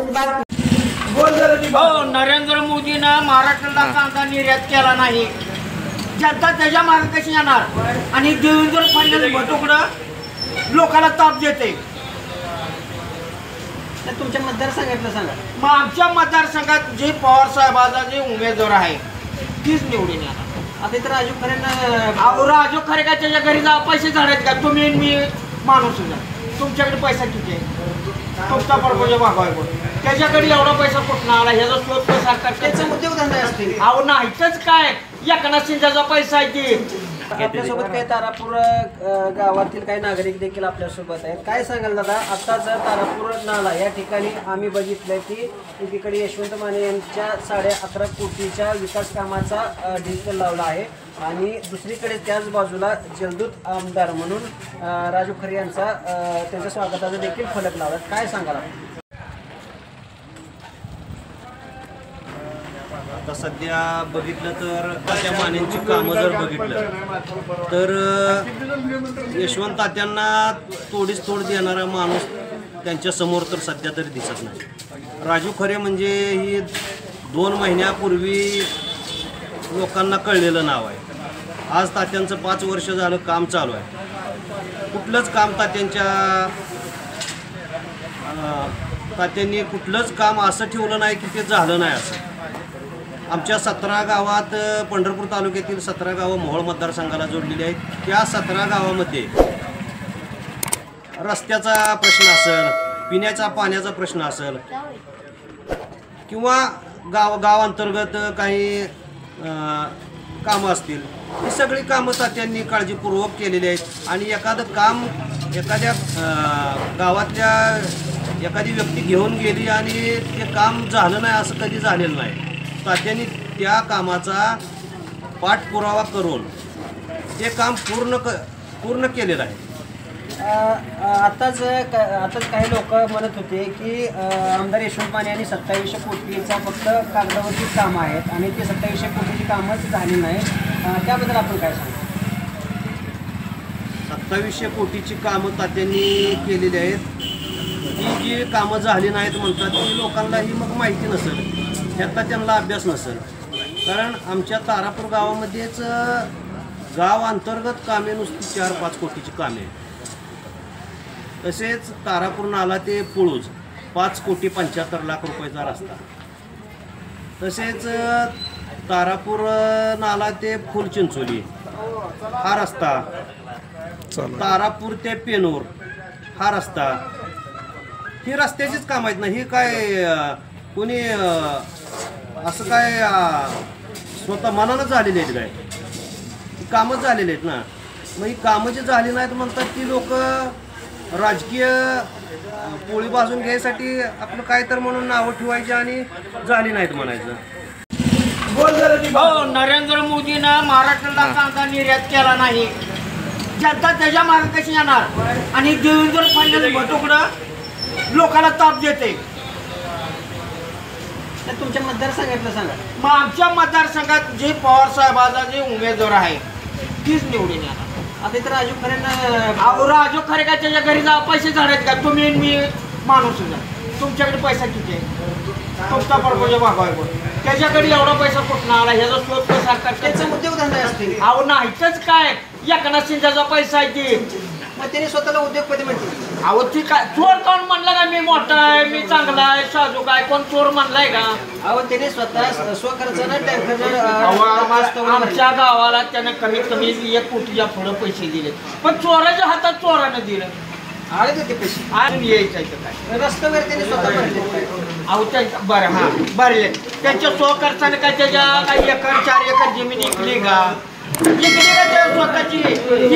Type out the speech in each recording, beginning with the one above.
हो, नरेंद्र मोदीनं महाराष्ट्राला कांदा निर्यात केला नाही, जनता त्याच्या मागे कशी येणार? आणि देवेंद्र फडणवीस भटुकडं लोकांना ताप देते. तुमच्या मतदारसंघातलं सांगा. मग आमच्या मतदारसंघात जे पवार साहेबाचा जे उमेदवार आहे तीच निवडून येणार. आता इथं राजू खरेंना राजू खरे काय त्याच्या घरी जा पैसे झालेत का? तुम्ही मी माणूस तुमच्याकडे पैसा किती आहे? तुमचा पर्पज भागवाय कोण? त्याच्याकडे एवढा पैसा कुठून आला? ह्याचा शोध पैसा त्याचे उद्योगधंदे असतील. अहो नाहीतच काय, एकनाथ शिंदेचा पैसा आहे ते. आपल्यासोबत काही तारापूर गावातील काही नागरिक देखील आपल्यासोबत आहेत. काय सांगाल दादा, आताच तारापूर नाला या ठिकाणी आम्ही बघितलंय की एकीकडे यशवंत माने यांच्या 11.5 कोटीच्या विकास कामाचा डिजिटल लावला आहे आणि दुसरीकडे त्याच बाजूला जलदूत आमदार म्हणून राजू खरे यांचा त्यांच्या स्वागताचा देखील फलक लावला. काय सांगाल? आता सध्या बघितलं तर तात्या मानेंची कामं जर बघितलं तर यशवंत तात्यांना तोडीस तोड देणारा माणूस त्यांच्या समोर तर सध्या तरी दिसत नाही. राजू खरे म्हणजे ही 2 महिन्यापूर्वी लोकांना कळलेलं नाव आहे. आज तात्यांचं 5 वर्ष झालं काम चालू आहे. कुठलंच काम तात्यांनी कुठलंच काम असं ठेवलं नाही की ते झालं नाही असं. आमच्या 17 गावात पंढरपूर तालुक्यातील 17 गावं मोहोळ मतदारसंघाला जोडलेली आहेत. त्या 17 गावामध्ये रस्त्याचा प्रश्न असेल, पिण्याचा पाण्याचा प्रश्न असेल किंवा गाव अंतर्गत काही कामं असतील, ही सगळी कामं तात्यांनी काळजीपूर्वक केलेली आहेत. आणि एखादं काम एखाद्या गावातल्या एखादी व्यक्ती घेऊन गेली आणि ते काम झालं नाही असं कधी झालेलं नाही. तात्यांनी त्या कामाचा पाठपुरावा करून ते काम पूर्ण केलेलं आहे. आताच काही लोक म्हणत होते की आमदार यशवंत माने यांनी 2700 कोटीचा फक्त कागदावरची कामं आहेत आणि ते 2700 कोटीची कामच झाली नाही. त्याबद्दल आपण काय सांगतो? 2700 कोटीची कामं तात्यांनी केलेली आहेत. ही जी कामं झाली नाहीत म्हणतात ती लोकांनाही मग माहिती नसेल, ह्याचा त्यांना अभ्यास नसेल. कारण आमच्या तारापूर गावामध्येच गाव अंतर्गत कामे नुसती 4-5 कोटीची कामे. तसेच तारापूर नाला ते पुळूज 5,75,00,000 रुपयाचा रस्ता. तसेच तारापूर नाला ते फुलचिंचोली हा रस्ता, तारापूर ते पेनूर हा रस्ता. ही रस्त्याचीच काम आहेत ना. ही काय कोणी असं काय स्वतः मनानं झालेली आहेत काय? ही कामच झालेली आहेत ना. मग ही कामं जी झाली नाहीत म्हणतात ती लोक राजकीय पोळी भाजून घ्यायसाठी आपलं काय तर म्हणून नावं ठेवायची आणि झाली नाहीत म्हणायचं. हो, नरेंद्र मोदीनं महाराष्ट्राला कांदा निर्यात केला नाही, जनता त्याच्या मागे कशी येणार? आणि देवेंद्र फडणवीस भटुकडं लोकांना ताप देते. तुमच्या मतदारसंघातलं सांगा. मग आमच्या मतदारसंघात जे पवार साहेबाचा जे उमेदवार आहे तीच निवडून येणार. आता इथं राजू खरेंना राजू खरे काय त्याच्या घरी जा पैसे झालेत का? तुम्ही मी माणूस तुमच्याकडे पैसा किती आहे? तुमचा पर्पज भागवाय कोण? त्याच्याकडे एवढा पैसा कुठून आला? ह्याचा शोध पैसा त्याचे उद्योगधंदे असतील. अहो नाहीतच काय, एकनाथ शिंदेचा पैसा आहे ते. मग त्याने स्वतःला उद्योगपती म्हणते. अहो ती काय चोर कोण म्हणलं का? मी मोठा आहे, मी चांगला आहे, साजूक आहे, कोण चोर म्हणलाय का? अहो त्याने स्वतः स्वखर्चानं टँकर आमच्या गावाला त्यानं कमीत कमी 1 कोटीच्या पुढे पैसे दिले, पण चोराच्या हातात चोरानं दिलं. आले होते पैसे आणि यायचं काय रस्त्यावर त्याने स्वतः भरले. अहो त्यांच्या बरं हां भरले त्यांच्या स्वखर्चाने काय त्याच्या काही 1-4 एकर जमीन विकली का? इकडे का स्वतःची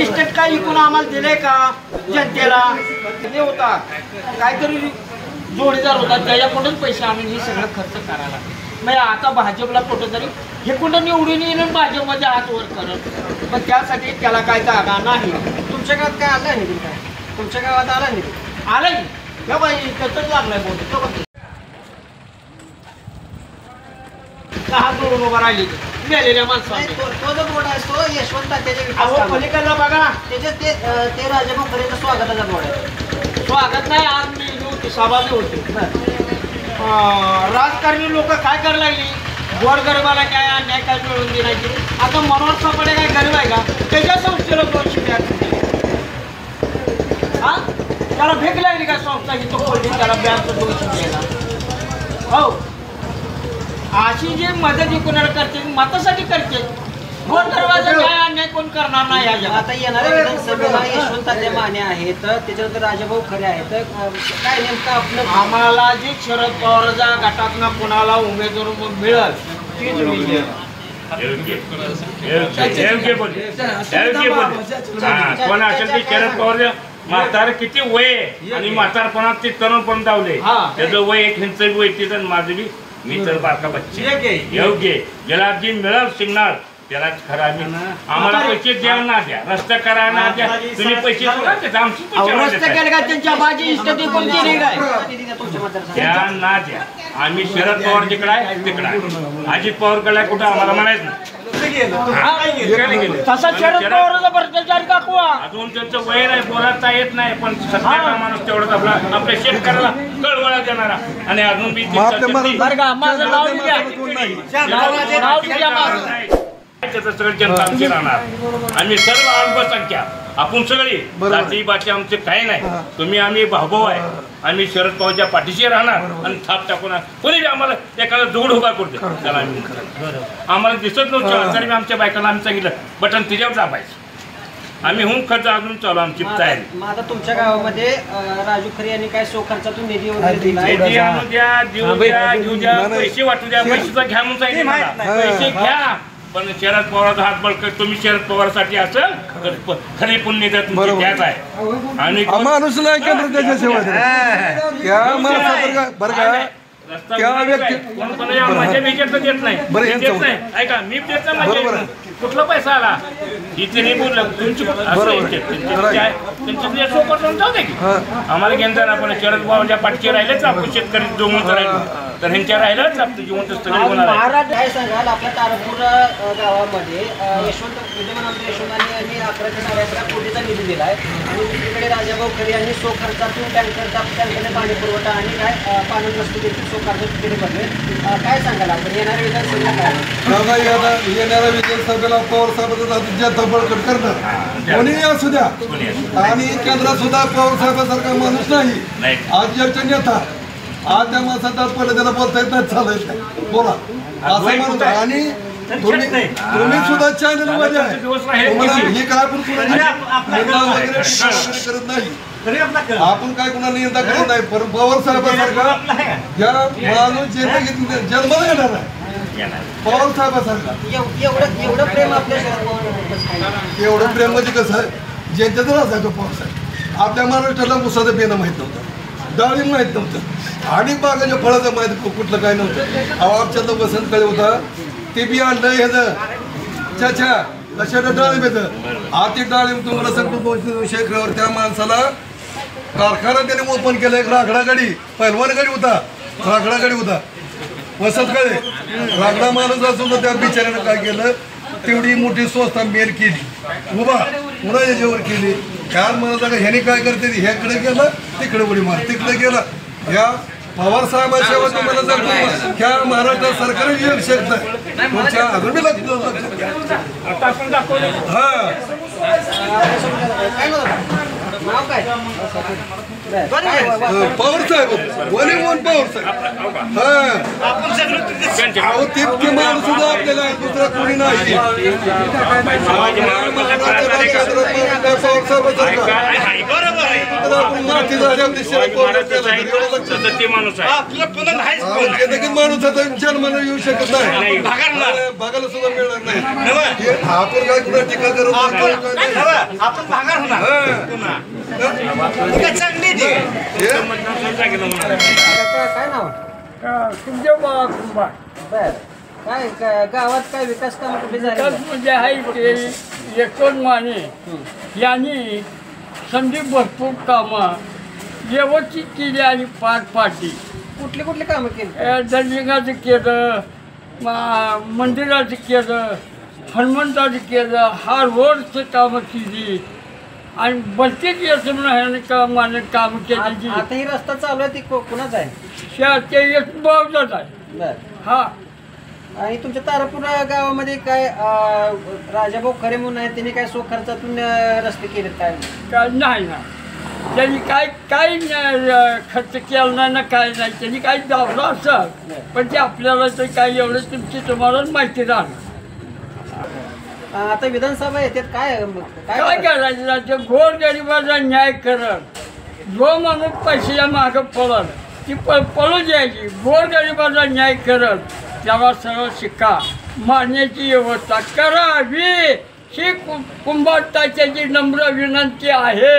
इस्टेट काय इकून आम्हाला दिले का जनतेला? ते होता काहीतरी जोडीदार होता त्याच्याकडूनच पैसे आम्ही हे सगळं खर्च करायला. मग आता भाजपला कुठं तरी हे कुठं निवडून येऊन भाजपमध्ये हात वर करत, पण त्यासाठी त्याला काय जागा नाही. तुमच्या गावात काय आलं नाही? काय तुमच्या गावात आला नाही? आलं की बाई त्याच लागलाय बोलतो हात जोडून उभा राहिली मेलेल्या माणसाने. तो जो बोर्ड आहे तो यशवंत तात्याच्या पलीकडला बघा त्याच्यात ते राजाभाऊ खरेचं स्वागताचा बोर्ड आहे. स्वागत नाही, आज मी होती सभा होती. राजकारणी लोक काय करायला लागली, गोरगरिबाला काय अन्याय काय मिळवून देण्याची. आता मनोहर सापडे काय गरीब आहे का? त्याच्या संस्थेला 200 द्यायला हा, त्याला भेट लागली का संस्था की तो खोलली त्याला बँक 200 द्यायला. हो, अशी जी मदत कोणाला करते मतासाठी करते. गोरगरिबाचा काय अन्याय कोण करणार नाही या जगात. आता येणाऱ्या विधानसभेला यशवंत तात्या माने आहेत, त्याच्यानंतर राजाभाऊ खरे आहेत. काय नेमकं आपलं आम्हाला जी शरद पवारच्या गटातनं कुणाला उमेदवार मिळेल तीच विजय. कोण असेल ते शरद पवार म्हातार किती वय आणि म्हातारपणात ते तरुणपण धावले. त्याचं वय एक हिंच वय तिथं माझं बी मी तर बारका बच्चे योग्य ज्याला जी मिळाल शिकणार त्याला खरं आम्हाला पैसे द्या ना द्या, रस्ता करा ना द्या, तुम्ही पैसे रस्ते केले का त्यांच्या भाजी इष्टती कोण केली काय द्या ना द्या. आम्ही शरद पवार जिकडे आहे तिकडे आहे, अजित पवार कडे कुठं आम्हाला म्हणायचं नाही. तसा शरद पवारचा भ्रष्टाचार काकवा अजून त्यांचं वय नाही, बोलायचा येत नाही, पण सध्या माणूस तेवढाच आपल्या शेतकऱ्याला कळवळा देणारा आणि अजून बी बरं का माझं नाव द्या, नाव द्या माझं. त्याचं सगळं जनता आमची राहणार. आम्ही सर्व अल्पसंख्या आपण सगळी जाती बाती आमचे काही नाही. तुम्ही आम्ही भाऊ आहे. आम्ही शरद पवारच्या पाठीशी राहणार आणि थाप टाकून कोणी आम्हाला एखादा जोड उभा करते त्याला आम्ही आम्हाला दिसत नव्हतं तरी आमच्या बायकांना आम्ही सांगितलं बटन तिच्यावर दाबायचं. आम्ही होऊन खर्च अजून चालू आमची तयारी. आता तुमच्या गावामध्ये राजू खरे यांनी काय सो खर्चातून निधी वगैरे दिला निधी आणू द्या, देऊ द्या, घेऊ द्या, पैसे वाटू द्या, पैसे घ्या म्हणून सांगितलं मला. पैसे घ्या पण शरद पवारचा हात बळकट तुम्ही शरद पवारसाठी असेल तर खरी पुण्य तुमची त्याच आहे. आणि माणूस नाही केंद्र त्याच्या सेवा त्या माणसाबरोबर बरं का त्या व्यक्ती माझ्या विचार देत नाही देत नाही. ऐका मी देत नाही. कुठला पैसा आला इथे नाही बोललं तुमची आम्हाला घेऊन जाणार. पण शरद पवारच्या पाठीचे राहिलेच आपण शेतकरी जिवंत राहिलो तर ह्यांच्या राहिलंच आपलं जिवंत स्थळी होणार आहे. महाराज काय सांगाल आपल्या तारापूर गावामध्ये यशवंत विद्यमान आमदार यशवंत यांनी 11 ते 11.5 कोटीचा निधी दिला आहे आणि दुसरीकडे राजाभाऊ खरे यांनी सो खर्चातून टँकरने पाणी पुरवठा आणि काय पाणी नसतो देखील सो खर्चातून केले बघले. काय सांगाल आपण येणाऱ्या विधानसभेला काय येणाऱ्या विधानसभेला पवार साहेबांचा जनता बळकट करणार कोणीही असू द्या. आणि केंद्रात सुद्धा पवार साहेबांसारखा माणूस नाही. आज ज्याच्या नेता आज त्या माणसाचा पहिले त्याला बोलता येत नाही, चालत नाही, बोला असं माणूस. आणि तुम्ही सुद्धा चॅनल मध्ये आहे तुम्हाला हे काय पण करत नाही. आपण काय कुणाला निंदा करत नाही. पण पवार साहेबांसारखा ज्या माणूस जन्माला येणार आहे पवार साहेबांसारखा एवढं प्रेम आपल्या शरद पवार एवढं प्रेम म्हणजे कसं आहे ज्यांच्यातच असायचं पवार साहेब. आपल्या महाराष्ट्राला उसाचं पेनं माहीत नव्हतं, डाळिंब माहीत नव्हतं आणि बागाच्या फळाचं माहीत कुठलं काय नव्हतं. अहो आमच्यातलं वसंत कळे होता ते बी आणलं ह्याचं चाचा कशाचं डाळिंब येतं आती डाळिंब तुम्हाला सांगतो 200 एकरावर त्या माणसाला कारखाना त्याने ओपन केलं. एक रागडा गाडी पहिलवान गाडी होता, रागडा गाडी होता वसंत कळे. रागडा माणूस असून त्या बिचाऱ्यानं काय केलं तेवढी मोठी संस्था मेल केली उभा पुन्हा याच्यावर केली. ह्या म्हणत का ह्याने काय करते ह्याकडे गेलं तिकडे उडी मार तिकडे गेला. ह्या पवार साहेबांशिवाय तुम्हाला सांगतो ह्या महाराष्ट्र सरकारने येऊ शकतं तुमच्या अजून बी आता आपण दाखवलं नाव काय पवार साहेब वने म्हणून पवार साहेब अहो तितके माणूस सुद्धा आपल्याला दुसरा कोणी नाही. माणूस आता जन्माला येऊ शकत नाही, भागाला सुद्धा मिळणार नाही. आपण काय कुणा टीका करत काय नाव काय गावात काय विकास काम कुठे झाले म्हणजे आहे ते यशवंत माने यांनी संधी भरपूर कामं व्यवस्थित केली आणि पार पाडली. कुठली कामं केली? दर्लिंगाचं केलं, मंदिराचं केलं, हनुमंताचं केलं, हा रोडचं कामं केली आणि बलतीच यशवंत माने काम केली आता ही रस्ता चालू आहे ती कुणाच आहे? ते यशभाऊचाच आहे. बर. हा आणि तुमच्या तारापूर गावामध्ये काय राजाभाऊ खरे म्हणून आहे, त्यांनी काय स्वखर्चातून रस्ते केलेत काय? काय नाही ना, त्यांनी काही खर्च केला नाही ना, काय नाही. त्यांनी काही दावलं असं, पण ते आपल्याला तर काय एवढं तुम्हाला माहिती राहणार. आता विधानसभा येतात काय काय करायचं? गोरगरिबाचा न्याय करत, जो माणूस पैशाच्या मागं पळत ती पळू द्यायची. गोरगरिबाचा न्याय करत त्याला सरळ शिका मारण्याची व्यवस्था करावी ही कुंभारताची नम्र विनंती आहे.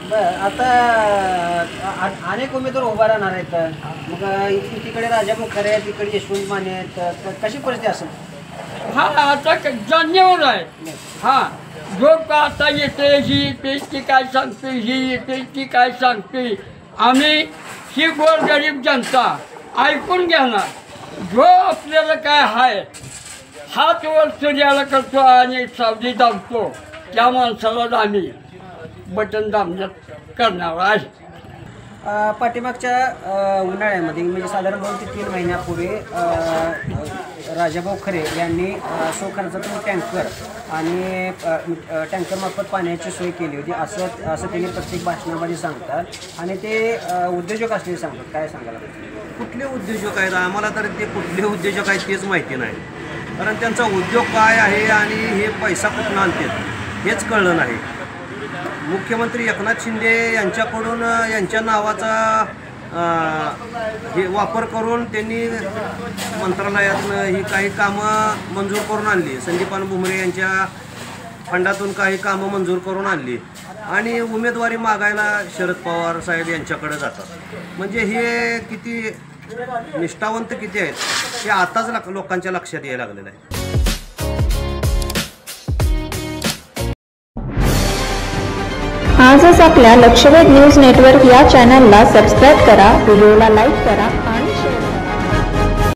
बर. आता अनेक उमेदवार उभा राहणार आहेत, मग तिकडे राजाभाऊ खरे आहेत, तिकडे यशवंत माने आहेत, कशी परिस्थिती असेल? हा आता जाणीवर आहे. हा जो का आता येते ही ती काय सांगते, ही येते ती काय सांगते, आम्ही ही गोरगरीब जनता ऐकून घेणार. जो आपल्याला काय आहे हात वर सूर्याला करतो आणि सावधी दाबतो त्या माणसाला आम्ही बटन दाबण्यात करणार आहे. पाठीमागच्या उन्हाळ्यामध्ये म्हणजे साधारण 2 ते 3 महिन्यापूर्वी राजाभाऊ खरे यांनी स्वखर्चातून टँकर आणि टँकरमार्फत पाण्याची सोय केली होती असं त्यांनी प्रत्येक भाषणामध्ये सांगतात आणि ते उद्योजक असलेले सांगतात. काय सांगायला? कुठले उद्योजक आहेत आम्हाला तर ते कुठले उद्योजक आहेत तेच माहिती नाही, कारण त्यांचा उद्योग काय आहे आणि हे पैसा कुठून आणतात हेच कळलं नाही. मुख्यमंत्री एकनाथ शिंदे यांच्याकडून यांच्या नावाचा हे वापर करून त्यांनी मंत्रालयातून ही काही कामं मंजूर करून आणली. संदीपान भुमरे यांच्या फंडातून काही कामं मंजूर करून आणली आणि उमेदवारी मागायला शरद पवार साहेब यांच्याकडे जातात. म्हणजे हे किती निष्ठावंत किती आहेत हे आताच लोकांच्या लक्षात यायला लागलेलं आहे. आजच आपल्या लक्षवेध न्यूज नेटवर्क या चॅनलला सबस्क्राईब करा, व्हिडिओला लाईक करा